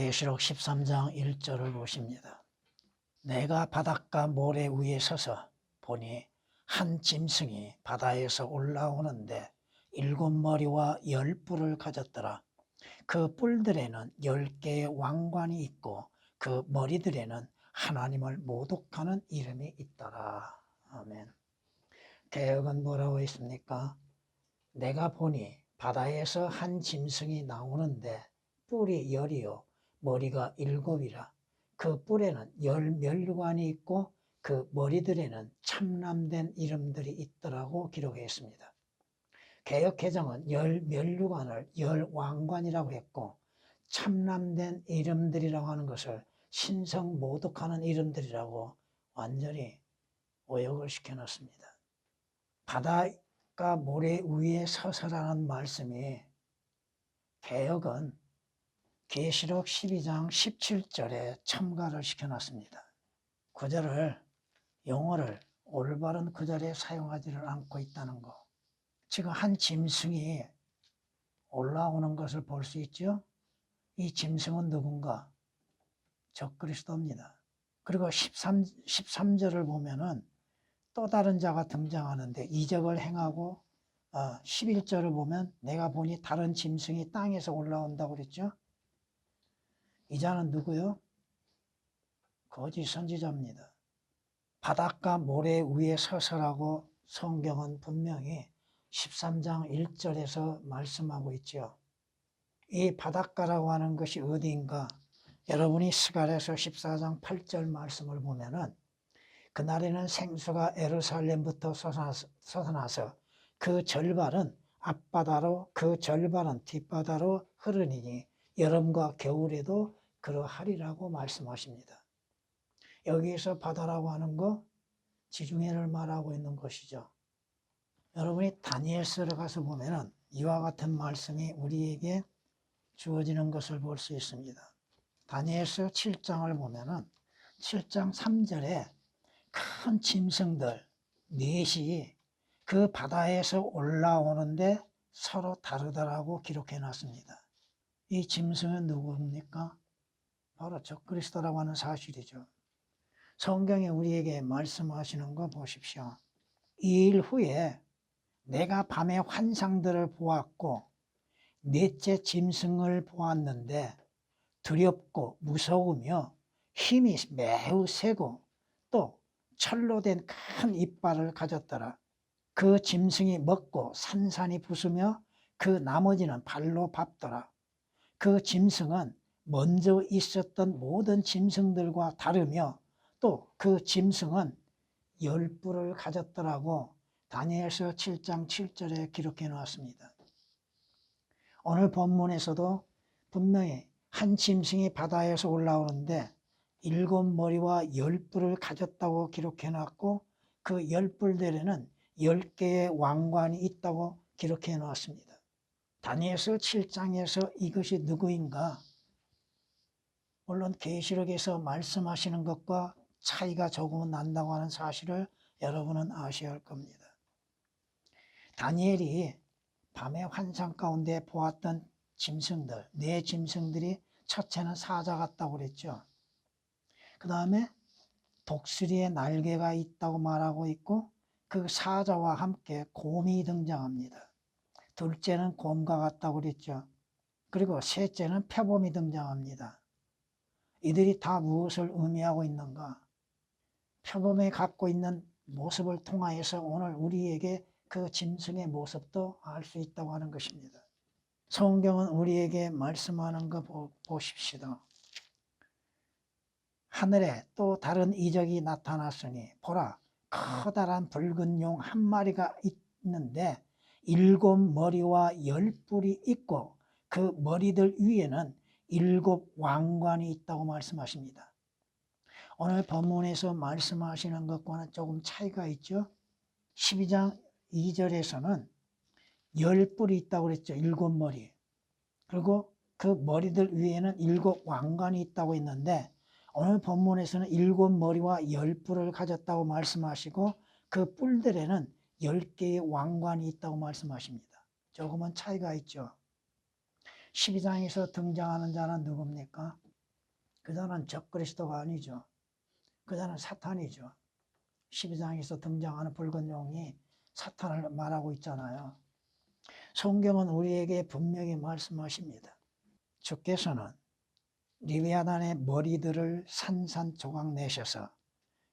계시록 13장 1절을 보십니다. 내가 바닷가 모래 위에 서서 보니 한 짐승이 바다에서 올라오는데 7머리와 10뿔을 가졌더라. 그 뿔들에는 10개의 왕관이 있고 그 머리들에는 하나님을 모독하는 이름이 있더라. 아멘. 개역은 뭐라고 했습니까? 내가 보니 바다에서 한 짐승이 나오는데 뿔이 10이요 머리가 7이라. 그 뿔에는 10면류관이 있고 그 머리들에는 참남된 이름들이 있더라고 기록했습니다. 개역개정은 10면류관을 10왕관이라고 했고 참남된 이름들이라고 하는 것을 신성 모독하는 이름들이라고 완전히 오역을 시켜놨습니다. 바닷가 모래 위에 서서라는 말씀이 개역은 계시록 12장 17절에 첨가를 시켜놨습니다. 구절을 용어를 올바른 구절에 사용하지를 않고 있다는 거. 지금 한 짐승이 올라오는 것을 볼 수 있죠. 이 짐승은 누군가? 적그리스도입니다. 그리고 13절을 보면은 또 다른 자가 등장하는데 이적을 행하고 11절을 보면 내가 보니 다른 짐승이 땅에서 올라온다고 그랬죠. 이 자는 누구요? 거짓 선지자입니다. 바닷가 모래 위에 서서라고 성경은 분명히 13장 1절에서 말씀하고 있죠. 이 바닷가라고 하는 것이 어디인가? 여러분이 스가랴서 14장 8절 말씀을 보면은 그날에는 생수가 예루살렘부터 솟아나서 그 절반은 앞바다로 그 절반은 뒷바다로 흐르니 여름과 겨울에도 그러하리라고 말씀하십니다. 여기에서 바다라고 하는 거 지중해를 말하고 있는 것이죠. 여러분이 다니엘서를 가서 보면은 이와 같은 말씀이 우리에게 주어지는 것을 볼 수 있습니다. 다니엘서 7장을 보면은 7장 3절에 큰 짐승들 넷이 그 바다에서 올라오는데 서로 다르다라고 기록해 놨습니다. 이 짐승은 누구입니까? 바로 적그리스도라고 하는 사실이죠. 성경에 우리에게 말씀하시는 거 보십시오. 이 일 후에 내가 밤에 환상들을 보았고 넷째 짐승을 보았는데 두렵고 무서우며 힘이 매우 세고 또 철로 된 큰 이빨을 가졌더라. 그 짐승이 먹고 산산이 부수며 그 나머지는 발로 밟더라. 그 짐승은 먼저 있었던 모든 짐승들과 다르며 또 그 짐승은 10뿔을 가졌더라고 다니엘서 7장 7절에 기록해 놓았습니다. 오늘 본문에서도 분명히 한 짐승이 바다에서 올라오는데 7머리와 10뿔을 가졌다고 기록해 놨고 그 10뿔들에는 10개의 왕관이 있다고 기록해 놓았습니다. 다니엘서 7장에서 이것이 누구인가? 물론 계시록에서 말씀하시는 것과 차이가 조금은 난다고 하는 사실을 여러분은 아셔야 할 겁니다. 다니엘이 밤의 환상 가운데 보았던 짐승들, 네 짐승들이 첫째는 사자 같다고 그랬죠. 그 다음에 독수리의 날개가 있다고 말하고 있고 그 사자와 함께 곰이 등장합니다. 둘째는 곰과 같다고 그랬죠. 그리고 셋째는 표범이 등장합니다. 이들이 다 무엇을 의미하고 있는가? 표범이 갖고 있는 모습을 통하여서 오늘 우리에게 그 짐승의 모습도 알 수 있다고 하는 것입니다. 성경은 우리에게 말씀하는 거 보십시다. 하늘에 또 다른 이적이 나타났으니 보라 커다란 붉은 용 한 마리가 있는데 7머리와 10뿔이 있고 그 머리들 위에는 7왕관이 있다고 말씀하십니다. 오늘 본문에서 말씀하시는 것과는 조금 차이가 있죠. 12장 2절에서는 10뿔이 있다고 그랬죠. 7머리. 그리고 그 머리들 위에는 7왕관이 있다고 했는데 오늘 본문에서는 7머리와 10뿔을 가졌다고 말씀하시고 그 뿔들에는 10개의 왕관이 있다고 말씀하십니다. 조금은 차이가 있죠. 12장에서 등장하는 자는 누굽니까? 자는 적그리스도가 아니죠. 그 자는 사탄이죠. 12장에서 등장하는 붉은 용이 사탄을 말하고 있잖아요. 성경은 우리에게 분명히 말씀하십니다. 주께서는 리비아단의 머리들을 산산조각 내셔서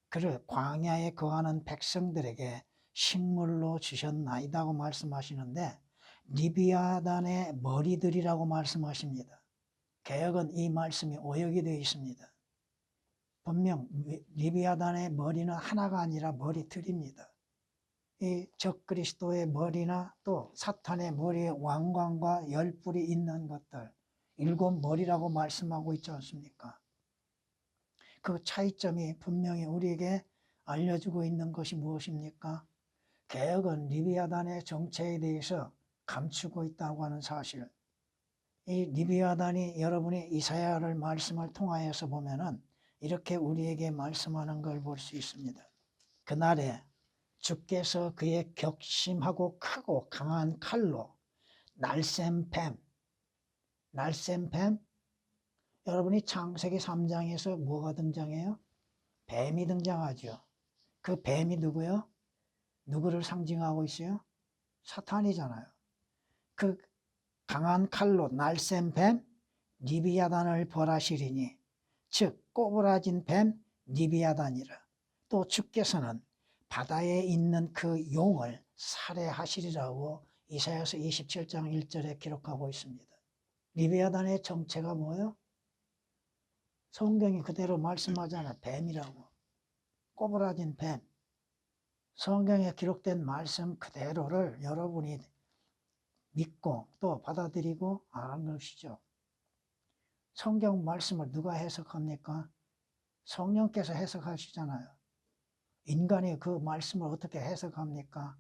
그를 광야에 거하는 백성들에게 식물로 주셨나이다고 말씀하시는데 리비아단의 머리들이라고 말씀하십니다. 개역은 이 말씀이 오역이 되어 있습니다. 분명 리비아단의 머리는 하나가 아니라 머리들입니다. 이 적그리스도의 머리나 또 사탄의 머리에 왕관과 열뿔이 있는 것들, 7머리라고 말씀하고 있지 않습니까? 그 차이점이 분명히 우리에게 알려주고 있는 것이 무엇입니까? 개역은 리비아단의 정체에 대해서 감추고 있다고 하는 사실. 이 리비아단이 여러분이 이사야를 말씀을 통하여서 보면은 이렇게 우리에게 말씀하는 걸 볼 수 있습니다. 그날에 주께서 그의 격심하고 크고 강한 칼로 날쌘 뱀, 여러분이 창세기 3장에서 뭐가 등장해요? 뱀이 등장하죠. 그 뱀이 누구요? 누구를 상징하고 있어요? 사탄이잖아요. 그 강한 칼로 날쌘 뱀, 리비아단을 벌하시리니, 즉 꼬부라진 뱀 리비아단이라. 또 주께서는 바다에 있는 그 용을 살해하시리라고 이사야서 27장 1절에 기록하고 있습니다. 리비아단의 정체가 뭐예요? 성경이 그대로 말씀하잖아요. 뱀이라고. 꼬부라진 뱀. 성경에 기록된 말씀 그대로를 여러분이 믿고 또 받아들이고 아는 것이죠. 성경 말씀을 누가 해석합니까? 성령께서 해석하시잖아요. 인간이 그 말씀을 어떻게 해석합니까?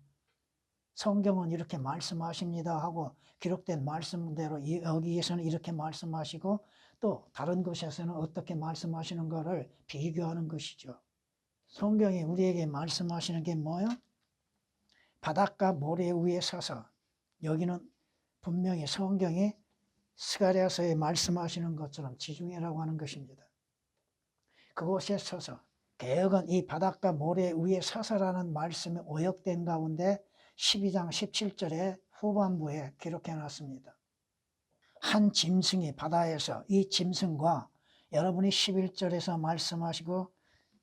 성경은 이렇게 말씀하십니다 하고 기록된 말씀대로 여기에서는 이렇게 말씀하시고 또 다른 곳에서는 어떻게 말씀하시는 것을 비교하는 것이죠. 성경이 우리에게 말씀하시는 게 뭐예요? 바닷가 모래 위에 서서, 여기는 분명히 성경이 스가랴서에 말씀하시는 것처럼 지중해라고 하는 것입니다. 그곳에 서서, 개역은 이 바닷가 모래 위에 서서라는 말씀이 오역된 가운데 12장 17절에 후반부에 기록해 놨습니다. 한 짐승이 바다에서, 이 짐승과 여러분이 11절에서 말씀하시고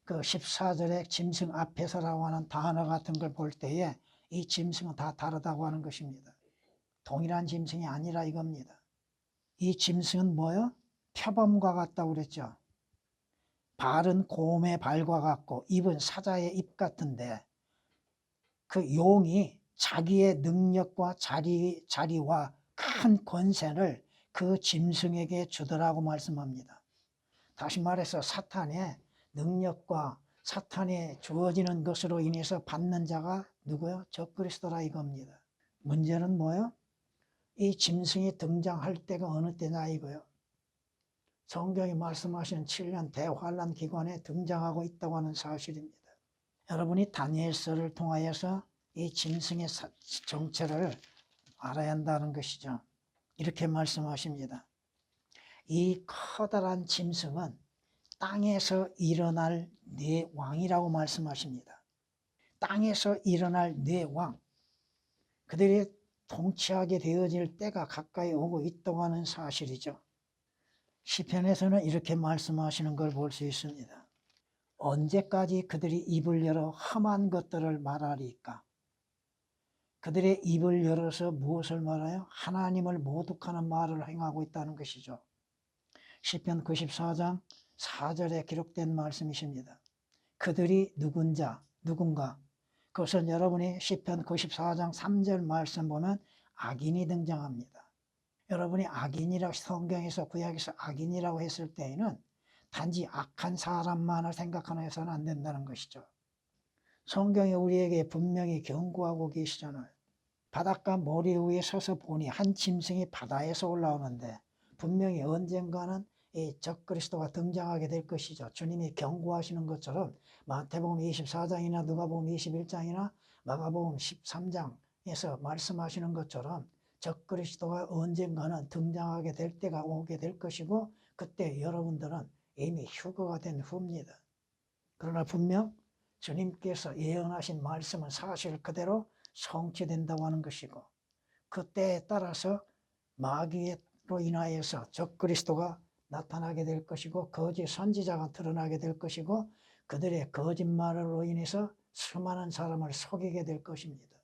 그 14절에 짐승 앞에서라고 하는 단어 같은 걸 볼 때에 이 짐승은 다 다르다고 하는 것입니다. 동일한 짐승이 아니라 이겁니다. 이 짐승은 뭐요? 표범과 같다고 그랬죠. 발은 곰의 발과 같고 입은 사자의 입 같은데 그 용이 자기의 능력과 자리와 큰 권세를 그 짐승에게 주더라고 말씀합니다. 다시 말해서 사탄의 능력과 사탄이 주어지는 것으로 인해서 받는 자가 누구요? 적그리스도라 이겁니다. 문제는 뭐요? 이 짐승이 등장할 때가 어느 때냐 이거요. 성경이 말씀하시는 7년 대환란 기간에 등장하고 있다고 하는 사실입니다. 여러분이 다니엘서를 통하여서 이 짐승의 정체를 알아야 한다는 것이죠. 이렇게 말씀하십니다. 이 커다란 짐승은 땅에서 일어날 네 왕이라고 말씀하십니다. 땅에서 일어날 네 왕, 그들이 통치하게 되어질 때가 가까이 오고 있다고 하는 사실이죠. 시편에서는 이렇게 말씀하시는 걸 볼 수 있습니다. 언제까지 그들이 입을 열어 험한 것들을 말하리까? 그들의 입을 열어서 무엇을 말해요? 하나님을 모독하는 말을 행하고 있다는 것이죠. 시편 94장 4절에 기록된 말씀이십니다. 그들이 누군가? 그것은 여러분이 시편 94장 3절 말씀 보면 악인이 등장합니다. 여러분이 악인이라고 성경에서 구약에서 악인이라고 했을 때에는 단지 악한 사람만을 생각해서는 안 된다는 것이죠. 성경이 우리에게 분명히 경고하고 계시잖아요. 바닷가 모래 위에 서서 보니 한 짐승이 바다에서 올라오는데 분명히 언젠가는 이 적그리스도가 등장하게 될 것이죠. 주님이 경고하시는 것처럼 마태복음 24장이나 누가복음 21장이나 마가복음 13장에서 말씀하시는 것처럼 적그리스도가 언젠가는 등장하게 될 때가 오게 될 것이고 그때 여러분들은 이미 휴거가 된 후입니다. 그러나 분명 주님께서 예언하신 말씀은 사실 그대로 성취된다고 하는 것이고, 그 때에 따라서 마귀로 인하여서 적그리스도가 나타나게 될 것이고, 거짓 선지자가 드러나게 될 것이고, 그들의 거짓말로 인해서 수많은 사람을 속이게 될 것입니다.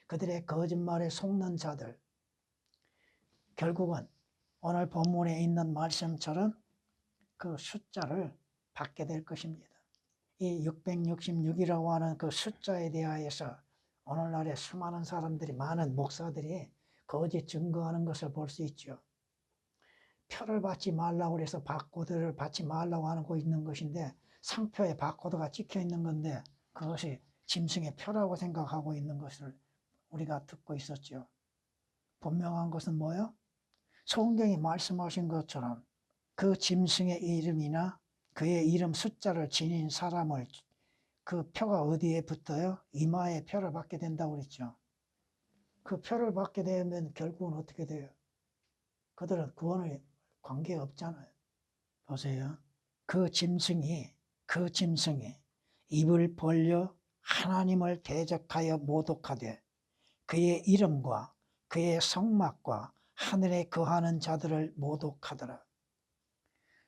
그들의 거짓말에 속는 자들, 결국은 오늘 본문에 있는 말씀처럼 그 숫자를 받게 될 것입니다. 이 666이라고 하는 그 숫자에 대하여서 오늘날에 수많은 사람들이, 많은 목사들이 거짓 증거하는 것을 볼 수 있죠. 표를 받지 말라고 해서 바코드를 받지 말라고 하고 있는 것인데, 상표에 바코드가 찍혀 있는 건데 그것이 짐승의 표라고 생각하고 있는 것을 우리가 듣고 있었죠. 분명한 것은 뭐예요? 성경이 말씀하신 것처럼 그 짐승의 이름이나 그의 이름 숫자를 지닌 사람을, 그 표가 어디에 붙어요? 이마에 표를 받게 된다고 그랬죠. 그 표를 받게 되면 결국은 어떻게 돼요? 그들은 구원에 관계없잖아요. 보세요. 그 짐승이 입을 벌려 하나님을 대적하여 모독하되 그의 이름과 그의 성막과 하늘에 거하는 자들을 모독하더라.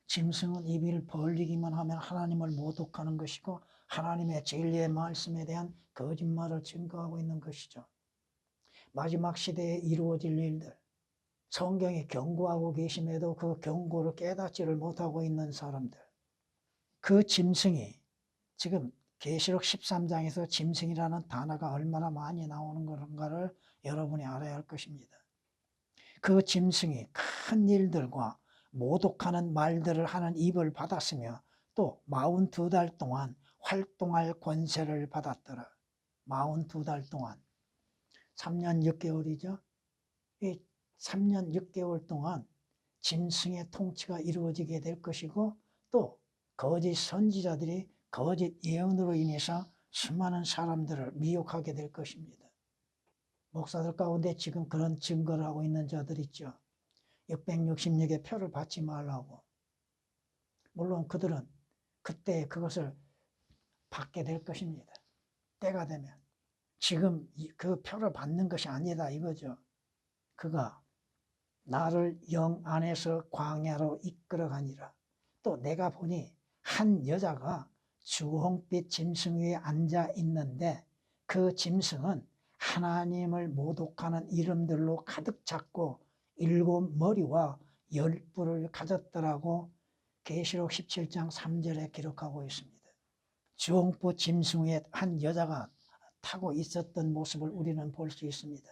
짐승은 입을 벌리기만 하면 하나님을 모독하는 것이고, 하나님의 진리의 말씀에 대한 거짓말을 증거하고 있는 것이죠. 마지막 시대에 이루어질 일들, 성경이 경고하고 계심에도 그 경고를 깨닫지를 못하고 있는 사람들, 그 짐승이, 지금 계시록 13장에서 짐승이라는 단어가 얼마나 많이 나오는 건가를 여러분이 알아야 할 것입니다. 그 짐승이 큰 일들과 모독하는 말들을 하는 입을 받았으며 또 42달 동안 활동할 권세를 받았더라. 42달 동안 3년 6개월이죠. 이 3년 6개월 동안 짐승의 통치가 이루어지게 될 것이고, 또 거짓 선지자들이 거짓 예언으로 인해서 수많은 사람들을 미혹하게 될 것입니다. 목사들 가운데 지금 그런 증거를 하고 있는 자들 있죠. 666의 표를 받지 말라고. 물론 그들은 그때 그것을 받게 될 것입니다. 때가 되면. 지금 그 표를 받는 것이 아니다 이거죠. 그가 나를 영 안에서 광야로 이끌어가니라. 또 내가 보니 한 여자가 주홍빛 짐승 위에 앉아 있는데, 그 짐승은 하나님을 모독하는 이름들로 가득 찼고 7 머리와 10뿔을 가졌더라고 계시록 17장 3절에 기록하고 있습니다. 주홍빛 짐승 위에 한 여자가 타고 있었던 모습을 우리는 볼 수 있습니다.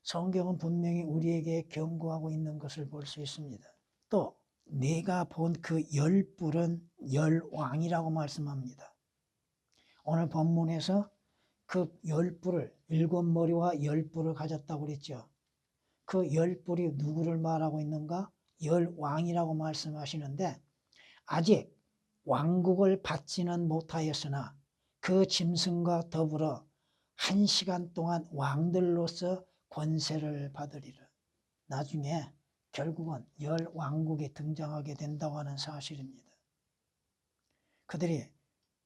성경은 분명히 우리에게 경고하고 있는 것을 볼 수 있습니다. 또 내가 본 그 10뿔은 10왕이라고 말씀합니다. 오늘 본문에서 그 10뿔을, 7머리와 10뿔을 가졌다고 그랬죠. 그 10뿔이 누구를 말하고 있는가? 10왕이라고 말씀하시는데, 아직 왕국을 받지는 못하였으나 그 짐승과 더불어 1시간 동안 왕들로서 권세를 받으리라. 나중에 결국은 10왕국이 등장하게 된다고 하는 사실입니다. 그들이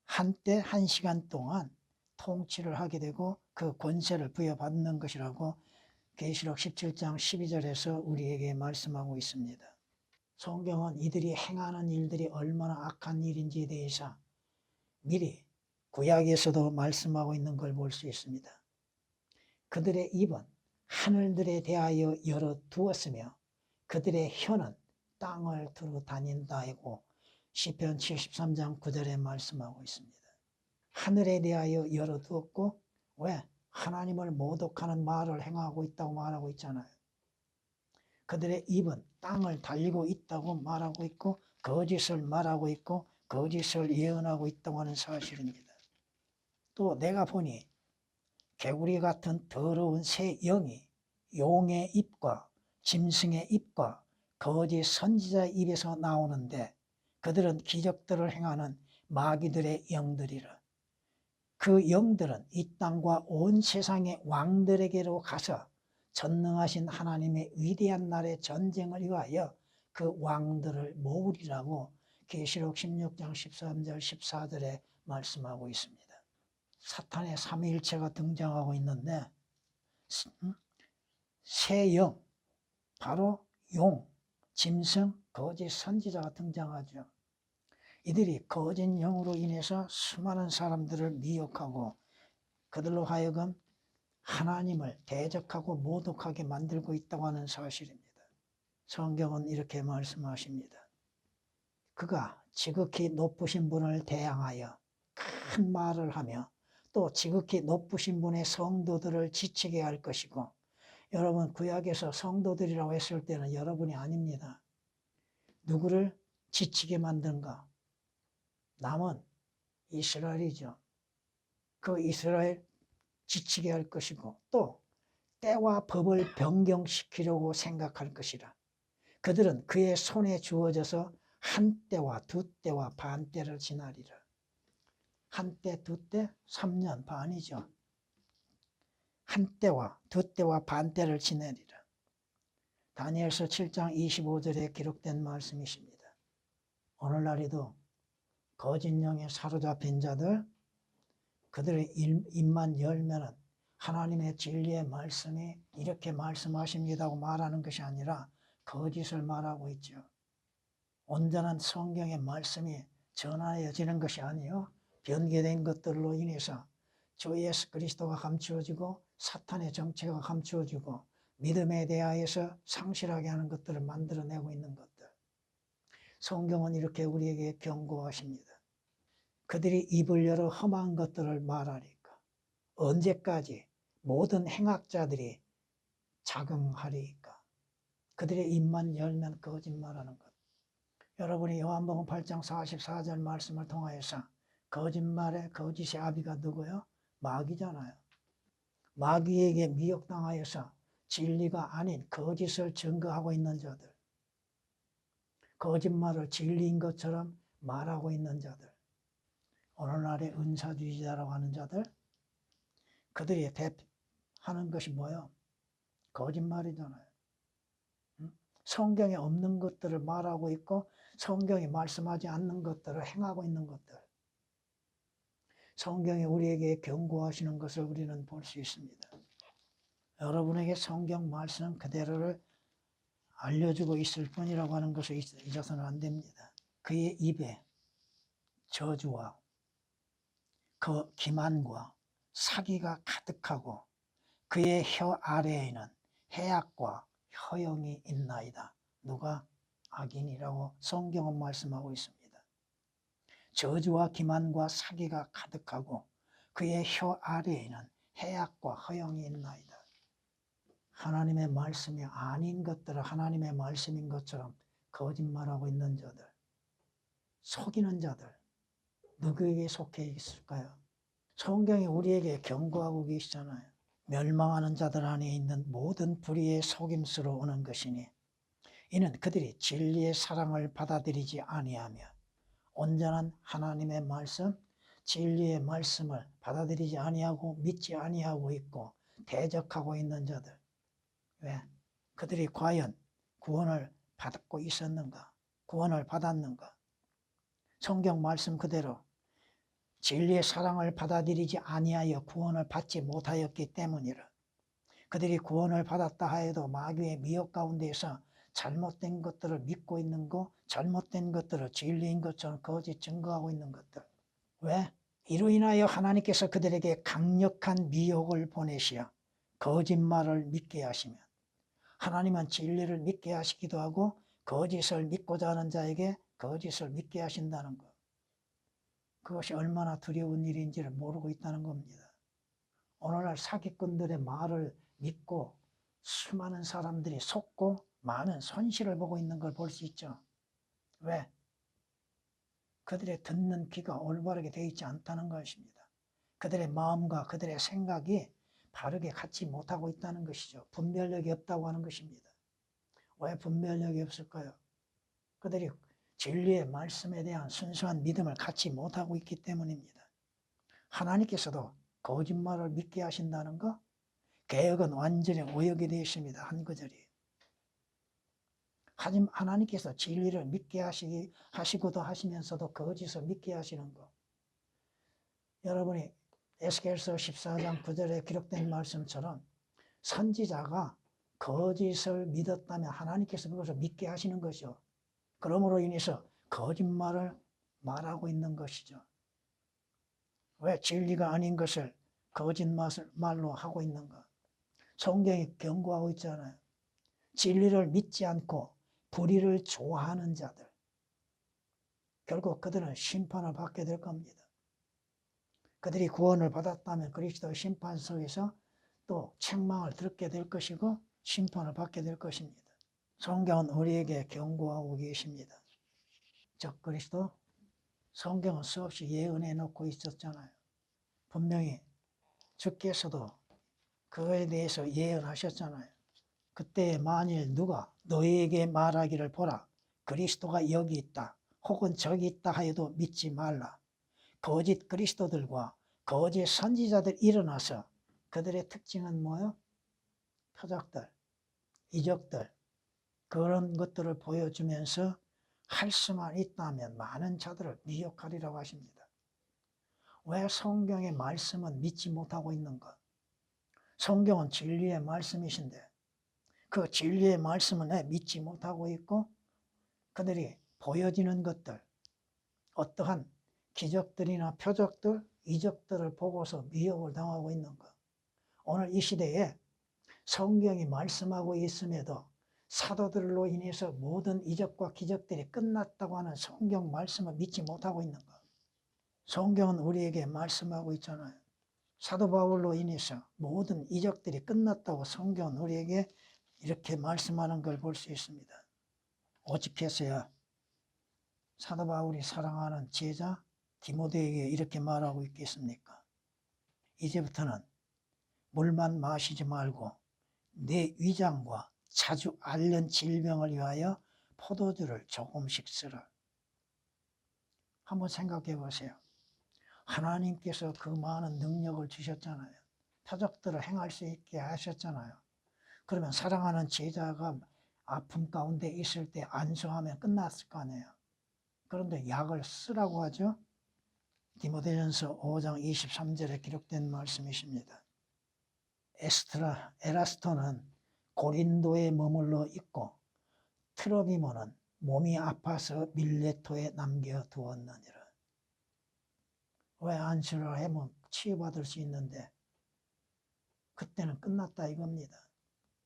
한때 1시간 동안 통치를 하게 되고 그 권세를 부여받는 것이라고 계시록 17장 12절에서 우리에게 말씀하고 있습니다. 성경은 이들이 행하는 일들이 얼마나 악한 일인지에 대해서 미리 구약에서도 말씀하고 있는 걸 볼 수 있습니다. 그들의 입은 하늘들에 대하여 열어두었으며 그들의 혀는 땅을 두루 다닌다고 시편 73장 9절에 말씀하고 있습니다. 하늘에 대하여 열어두었고, 왜? 하나님을 모독하는 말을 행하고 있다고 말하고 있잖아요. 그들의 입은 땅을 달리고 있다고 말하고 있고, 거짓을 말하고 있고, 거짓을 예언하고 있다고 하는 사실입니다. 또 내가 보니 개구리 같은 더러운 새 영이 용의 입과 짐승의 입과 거짓 선지자의 입에서 나오는데, 그들은 기적들을 행하는 마귀들의 영들이라. 그 영들은 이 땅과 온 세상의 왕들에게로 가서 전능하신 하나님의 위대한 날의 전쟁을 위하여 그 왕들을 모으리라고 계시록 16장 13절 14절에 말씀하고 있습니다. 사탄의 삼위일체가 등장하고 있는데 새 영, 바로 용, 짐승, 거짓 선지자가 등장하죠. 이들이 거짓 영으로 인해서 수많은 사람들을 미혹하고 그들로 하여금 하나님을 대적하고 모독하게 만들고 있다고 하는 사실입니다. 성경은 이렇게 말씀하십니다. 그가 지극히 높으신 분을 대항하여 큰 말을 하며 또 지극히 높으신 분의 성도들을 지치게 할 것이고, 여러분 구약에서 성도들이라고 했을 때는 여러분이 아닙니다. 누구를 지치게 만든가? 남은 이스라엘이죠. 그 이스라엘 지치게 할 것이고 또 때와 법을 변경시키려고 생각할 것이라. 그들은 그의 손에 주어져서 한 때와 두 때와 반 때를 지나리라. 한 때, 두 때, 3년 반이죠. 한 때와 두 때와 반 때를 지내리라. 다니엘서 7장 25절에 기록된 말씀이십니다. 오늘날에도 거짓 영에 사로잡힌 자들, 그들의 입만 열면은 하나님의 진리의 말씀이 이렇게 말씀하십니다고 말하는 것이 아니라 거짓을 말하고 있죠. 온전한 성경의 말씀이 전하여지는 것이 아니요 변개된 것들로 인해서 주 예수 그리스도가 감추어지고 사탄의 정체가 감추어지고 믿음에 대하여서 상실하게 하는 것들을 만들어내고 있는 것들. 성경은 이렇게 우리에게 경고하십니다. 그들이 입을 열어 험한 것들을 말하리까? 언제까지 모든 행악자들이 자긍하리까? 그들의 입만 열면 거짓말하는 것. 여러분이 요한복음 8장 44절 말씀을 통하여서 거짓말의 거짓의 아비가 누구요? 마귀잖아요. 마귀에게 미혹당하여서 진리가 아닌 거짓을 증거하고 있는 자들, 거짓말을 진리인 것처럼 말하고 있는 자들, 오늘날의 은사주의자라고 하는 자들, 그들이 하는 것이 뭐예요? 거짓말이잖아요. 성경에 없는 것들을 말하고 있고 성경이 말씀하지 않는 것들을 행하고 있는 것들. 성경이 우리에게 경고하시는 것을 우리는 볼 수 있습니다. 여러분에게 성경 말씀 그대로를 알려주고 있을 뿐이라고 하는 것을 잊어서는 안 됩니다. 그의 입에 저주와 그 기만과 사기가 가득하고 그의 혀 아래에는 해악과 허영이 있나이다. 누가? 악인이라고 성경은 말씀하고 있습니다. 저주와 기만과 사기가 가득하고 그의 혀 아래에는 해악과 허영이 있나이다. 하나님의 말씀이 아닌 것들을 하나님의 말씀인 것처럼 거짓말하고 있는 자들, 속이는 자들, 누구에게 속해 있을까요? 성경이 우리에게 경고하고 계시잖아요. 멸망하는 자들 안에 있는 모든 불의의 속임수로 오는 것이니 이는 그들이 진리의 사랑을 받아들이지 아니하며 온전한 하나님의 말씀, 진리의 말씀을 받아들이지 아니하고 믿지 아니하고 있고 대적하고 있는 자들. 왜? 그들이 과연 구원을 받고 있었는가? 구원을 받았는가? 성경 말씀 그대로 진리의 사랑을 받아들이지 아니하여 구원을 받지 못하였기 때문이라. 그들이 구원을 받았다 하여도 마귀의 미혹 가운데서 잘못된 것들을 믿고 있는 거, 잘못된 것들을 진리인 것처럼 거짓 증거하고 있는 것들. 왜? 이로 인하여 하나님께서 그들에게 강력한 미혹을 보내시어 거짓말을 믿게 하시면, 하나님은 진리를 믿게 하시기도 하고 거짓을 믿고자 하는 자에게 거짓을 믿게 하신다는 것. 그것이 얼마나 두려운 일인지를 모르고 있다는 겁니다. 오늘날 사기꾼들의 말을 믿고 수많은 사람들이 속고 많은 손실을 보고 있는 걸 볼 수 있죠. 왜? 그들의 듣는 귀가 올바르게 되어 있지 않다는 것입니다. 그들의 마음과 그들의 생각이 바르게 같이 못하고 있다는 것이죠. 분별력이 없다고 하는 것입니다. 왜 분별력이 없을까요? 그들이 진리의 말씀에 대한 순수한 믿음을 갖지 못하고 있기 때문입니다. 하나님께서도 거짓말을 믿게 하신다는 것, 개혁은 완전히 오역이 되어 있습니다. 한 구절이. 하지만 하나님께서 진리를 믿게 하시고도 하시면서도 거짓을 믿게 하시는 것. 여러분이 에스겔서 14장 9절에 기록된 말씀처럼 선지자가 거짓을 믿었다면 하나님께서 그것을 믿게 하시는 것이요. 그러므로 인해서 거짓말을 말하고 있는 것이죠. 왜 진리가 아닌 것을 거짓말로 하고 있는가? 성경이 경고하고 있잖아요. 진리를 믿지 않고 불의를 좋아하는 자들. 결국 그들은 심판을 받게 될 겁니다. 그들이 구원을 받았다면 그리스도의 심판 속에서 또 책망을 듣게 될 것이고 심판을 받게 될 것입니다. 성경은 우리에게 경고하고 계십니다. 적 그리스도, 성경은 수없이 예언해 놓고 있었잖아요. 분명히 주께서도 그거에 대해서 예언하셨잖아요. 그때 만일 누가 너희에게 말하기를 보라, 그리스도가 여기 있다, 혹은 저기 있다 하여도 믿지 말라. 거짓 그리스도들과 거짓 선지자들 일어나서 그들의 특징은 뭐예요? 표적들, 이적들, 그런 것들을 보여주면서 할 수만 있다면 많은 자들을 미혹하리라고 하십니다. 왜 성경의 말씀은 믿지 못하고 있는가? 성경은 진리의 말씀이신데 그 진리의 말씀은 왜 믿지 못하고 있고 그들이 보여지는 것들, 어떠한 기적들이나 표적들, 이적들을 보고서 미혹을 당하고 있는가? 오늘 이 시대에 성경이 말씀하고 있음에도 사도들로 인해서 모든 이적과 기적들이 끝났다고 하는 성경 말씀을 믿지 못하고 있는가? 성경은 우리에게 말씀하고 있잖아요. 사도 바울로 인해서 모든 이적들이 끝났다고 성경은 우리에게 이렇게 말씀하는 걸 볼 수 있습니다. 오직해서야 사도 바울이 사랑하는 제자 디모데에게 이렇게 말하고 있겠습니까? 이제부터는 물만 마시지 말고 내 위장과 자주 앓는 질병을 위하여 포도주를 조금씩 쓰라. 한번 생각해 보세요. 하나님께서 그 많은 능력을 주셨잖아요. 표적들을 행할 수 있게 하셨잖아요. 그러면 사랑하는 제자가 아픔 가운데 있을 때 안수하면 끝났을 거 아니에요. 그런데 약을 쓰라고 하죠. 디모데전서 5장 23절에 기록된 말씀이십니다. 에라스토는 고린도에 머물러 있고 트로비모는 몸이 아파서 밀레토에 남겨두었느니라. 왜 안수를 하면 치유받을 수 있는데 그때는 끝났다 이겁니다.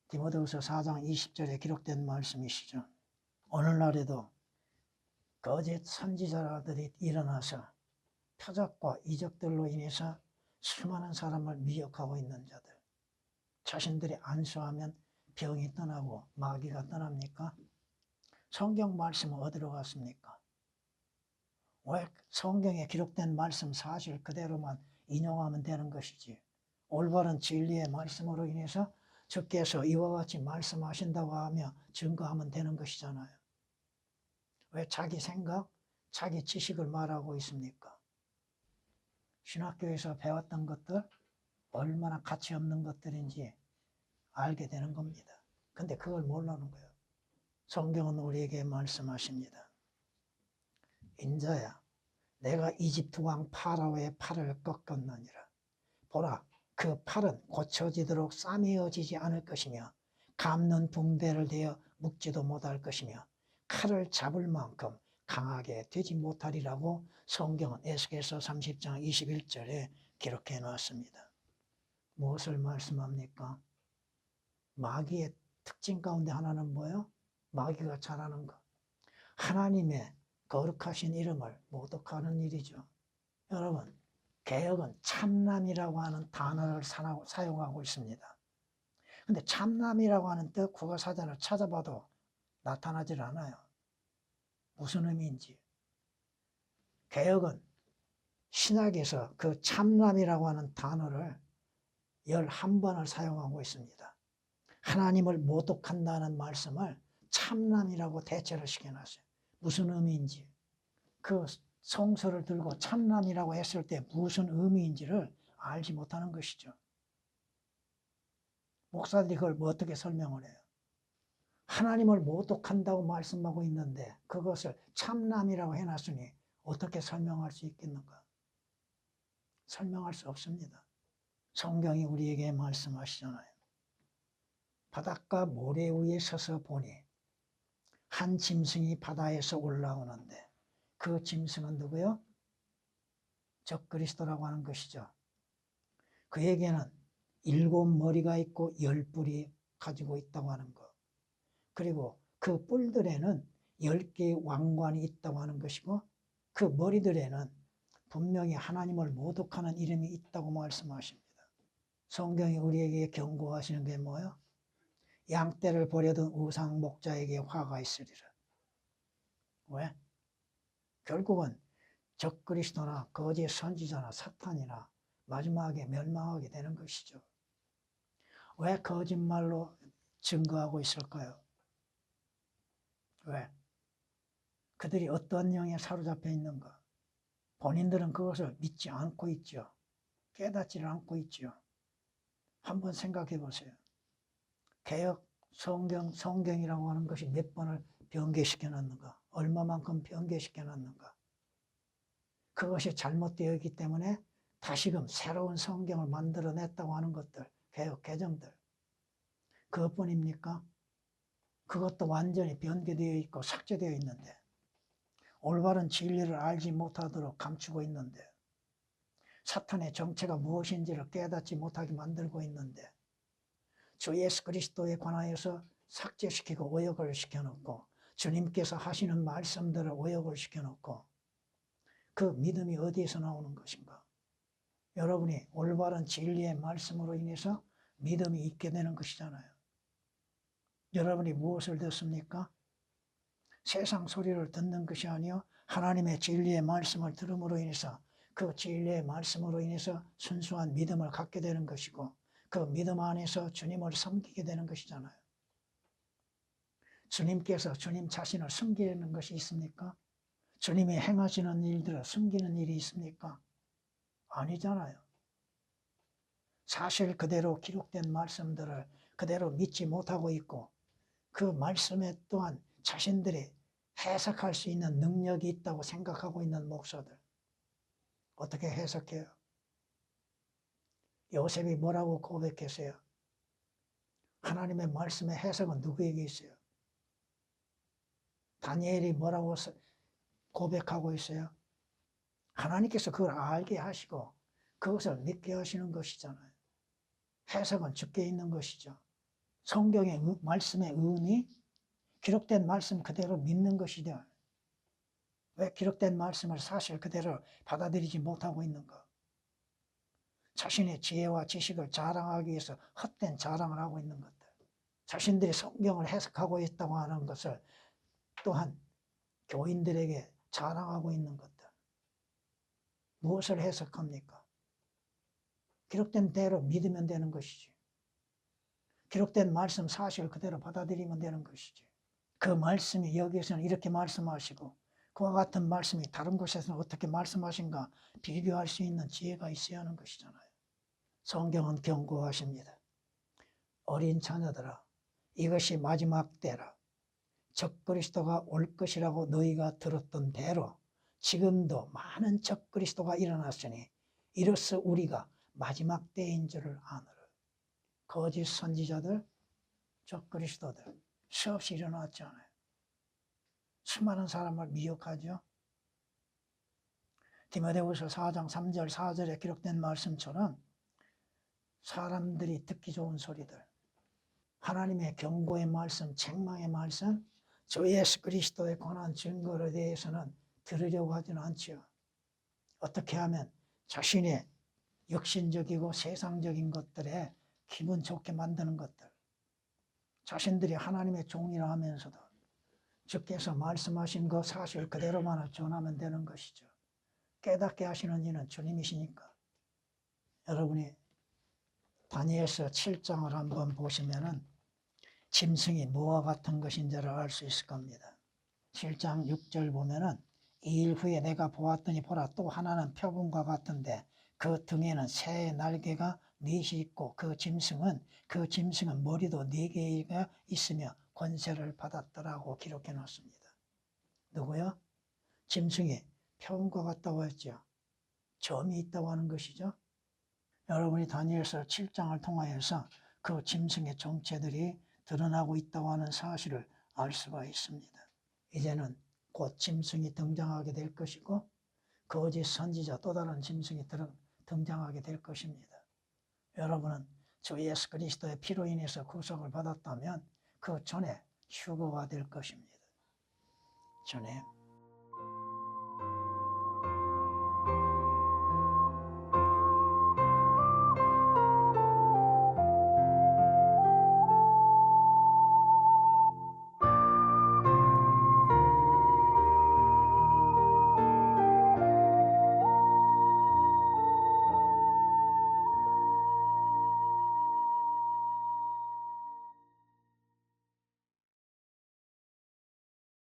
디모데후서 4장 20절에 기록된 말씀이시죠. 오늘날에도 거짓 선지자들이 일어나서 표적과 이적들로 인해서 수많은 사람을 미혹하고 있는 자들. 자신들이 안수하면 병이 떠나고 마귀가 떠납니까? 성경 말씀은 어디로 갔습니까? 왜 성경에 기록된 말씀 사실 그대로만 인용하면 되는 것이지. 올바른 진리의 말씀으로 인해서 주께서 이와 같이 말씀하신다고 하며 증거하면 되는 것이잖아요. 왜 자기 생각, 자기 지식을 말하고 있습니까? 신학교에서 배웠던 것들 얼마나 가치 없는 것들인지 알게 되는 겁니다. 근데 그걸 모르는 거예요. 성경은 우리에게 말씀하십니다. 인자야, 내가 이집트 왕 파라오의 팔을 꺾었느니라. 보라, 그 팔은 고쳐지도록 싸매어지지 않을 것이며 감는 붕대를 대어 묶지도 못할 것이며 칼을 잡을 만큼 강하게 되지 못하리라고 성경은 에스겔서 30장 21절에 기록해 놨습니다. 무엇을 말씀합니까? 마귀의 특징 가운데 하나는 뭐예요? 마귀가 잘하는 것. 하나님의 거룩하신 이름을 모독하는 일이죠. 여러분, 개혁은 참남이라고 하는 단어를 사용하고 있습니다. 근데 참남이라고 하는 뜻 국어사전을 찾아봐도 나타나질 않아요. 무슨 의미인지. 개혁은 신약에서 그 참남이라고 하는 단어를 11번을 사용하고 있습니다. 하나님을 모독한다는 말씀을 참남이라고 대체를 시켜놨어요. 무슨 의미인지. 그 성서를 들고 참남이라고 했을 때 무슨 의미인지를 알지 못하는 것이죠. 목사들이 그걸 어떻게 설명을 해요? 하나님을 모독한다고 말씀하고 있는데 그것을 참남이라고 해놨으니 어떻게 설명할 수 있겠는가? 설명할 수 없습니다. 성경이 우리에게 말씀하시잖아요. 바닷가 모래 위에 서서 보니 한 짐승이 바다에서 올라오는데 그 짐승은 누구요? 적그리스도라고 하는 것이죠. 그에게는 7머리가 있고 10뿔이 가지고 있다고 하는 것. 그리고 그 뿔들에는 10개의 왕관이 있다고 하는 것이고 그 머리들에는 분명히 하나님을 모독하는 이름이 있다고 말씀하십니다. 성경이 우리에게 경고하시는 게 뭐예요? 양떼를 버려둔 우상 목자에게 화가 있으리라. 왜? 결국은 적그리스도나 거짓 선지자나 사탄이나 마지막에 멸망하게 되는 것이죠. 왜 거짓말로 증거하고 있을까요? 왜? 그들이 어떤 영에 사로잡혀 있는가? 본인들은 그것을 믿지 않고 있죠. 깨닫지를 않고 있죠. 한번 생각해 보세요. 개역 성경이라고 하는 것이 몇 번을 변개시켜 놨는가? 얼마만큼 변개시켜 놨는가? 그것이 잘못되어 있기 때문에 다시금 새로운 성경을 만들어냈다고 하는 것들, 개역 개정들. 그것뿐입니까? 그것도 완전히 변개되어 있고 삭제되어 있는데 올바른 진리를 알지 못하도록 감추고 있는데 사탄의 정체가 무엇인지를 깨닫지 못하게 만들고 있는데 주 예수 그리스도에 관하여서 삭제시키고 오역을 시켜놓고 주님께서 하시는 말씀들을 오역을 시켜놓고 그 믿음이 어디에서 나오는 것인가? 여러분이 올바른 진리의 말씀으로 인해서 믿음이 있게 되는 것이잖아요. 여러분이 무엇을 듣습니까? 세상 소리를 듣는 것이 아니요 하나님의 진리의 말씀을 들음으로 인해서 그 진리의 말씀으로 인해서 순수한 믿음을 갖게 되는 것이고 그 믿음 안에서 주님을 섬기게 되는 것이잖아요. 주님께서 주님 자신을 숨기는 것이 있습니까? 주님이 행하시는 일들을 숨기는 일이 있습니까? 아니잖아요. 사실 그대로 기록된 말씀들을 그대로 믿지 못하고 있고 그 말씀에 또한 자신들이 해석할 수 있는 능력이 있다고 생각하고 있는 목사들. 어떻게 해석해요? 요셉이 뭐라고 고백했어요? 하나님의 말씀의 해석은 누구에게 있어요? 다니엘이 뭐라고 고백하고 있어요? 하나님께서 그걸 알게 하시고 그것을 믿게 하시는 것이잖아요. 해석은 주께 있는 것이죠. 성경의 말씀의 의미, 기록된 말씀 그대로 믿는 것이죠. 왜 기록된 말씀을 사실 그대로 받아들이지 못하고 있는가? 자신의 지혜와 지식을 자랑하기 위해서 헛된 자랑을 하고 있는 것들. 자신들이 성경을 해석하고 있다고 하는 것을 또한 교인들에게 자랑하고 있는 것들. 무엇을 해석합니까? 기록된 대로 믿으면 되는 것이지. 기록된 말씀 사실 그대로 받아들이면 되는 것이지. 그 말씀이 여기에서는 이렇게 말씀하시고 그와 같은 말씀이 다른 곳에서는 어떻게 말씀하신가 비교할 수 있는 지혜가 있어야 하는 것이잖아요. 성경은 경고하십니다. 어린 자녀들아, 이것이 마지막 때라. 적그리스도가 올 것이라고 너희가 들었던 대로 지금도 많은 적그리스도가 일어났으니 이로써 우리가 마지막 때인 줄을 아노라. 거짓 선지자들, 적그리스도들 수없이 일어났잖아요. 수많은 사람을 미혹하죠. 디모데후서 4장 3절 4절에 기록된 말씀처럼 사람들이 듣기 좋은 소리들, 하나님의 경고의 말씀, 책망의 말씀, 주 예수 그리스도에 관한 증거에 대해서는 들으려고 하지는 않지요. 어떻게 하면 자신의 육신적이고 세상적인 것들에 기분 좋게 만드는 것들, 자신들이 하나님의 종이라 하면서도 주께서 말씀하신 거 사실 그대로만을 전하면 되는 것이죠. 깨닫게 하시는 이는 주님이시니까. 여러분이 다니엘서 7장을 한번 보시면은 짐승이 뭐와 같은 것인지를 알 수 있을 겁니다. 7장 6절 보면은 이 일 후에 내가 보았더니 보라 또 하나는 표범과 같은데 그 등에는 새의 날개가 넷이 있고 그 짐승은 머리도 4개가 있으며 권세를 받았더라고 기록해 놓습니다. 누구요? 짐승이 표범과 같다고 했죠. 점이 있다고 하는 것이죠. 여러분이 다니엘서 7장을 통하여서 그 짐승의 정체들이 드러나고 있다고 하는 사실을 알 수가 있습니다. 이제는 곧 짐승이 등장하게 될 것이고 거짓 선지자 또 다른 짐승이 등장하게 될 것입니다. 여러분은 주 예수 그리스도의 피로 인해서 구속을 받았다면 그 전에 휴거가 될 것입니다. 전에